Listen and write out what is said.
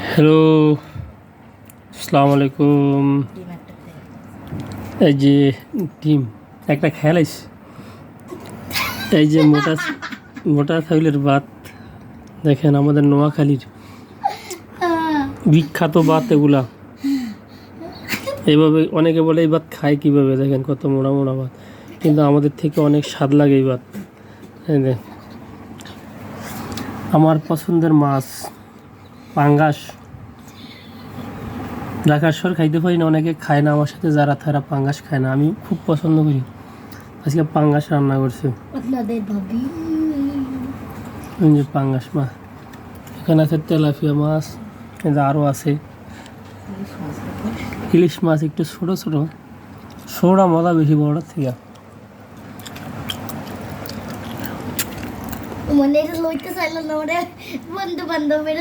Hello, আসসালামু আলাইকুম। এই যে ডিম একটা খেয়ালাইস, এই যে মোটা মোটা চাউলের ভাত দেখেন, আমাদের নোয়াখালীর বিখ্যাত ভাত এগুলা। এইভাবে অনেকে বলে এই ভাত খায় কীভাবে, দেখেন কত মোটা মোটা ভাত, কিন্তু আমাদের থেকে অনেক স্বাদ লাগে এই ভাত। এই যে আমার পছন্দের মাছ পাঙ্গাস। ঢাকার শহর খাইতে পারি না, অনেকে খায় না আমার সাথে, যারা তারা পাঙ্গাস খায় না, আমি খুব পছন্দ করি। আজকে পাঙ্গাস রান্না করছে যে পাঙ্গাস মাছ। এখানে আছে তেলাপিয়া মাছ, আরও আছে ইলিশ মাছ, একটু ছোটো ছোটো, ছোটা মজা বেশি বড়টার থেকে। মানে লইতে চাইল না, বন্ধু বান্ধবের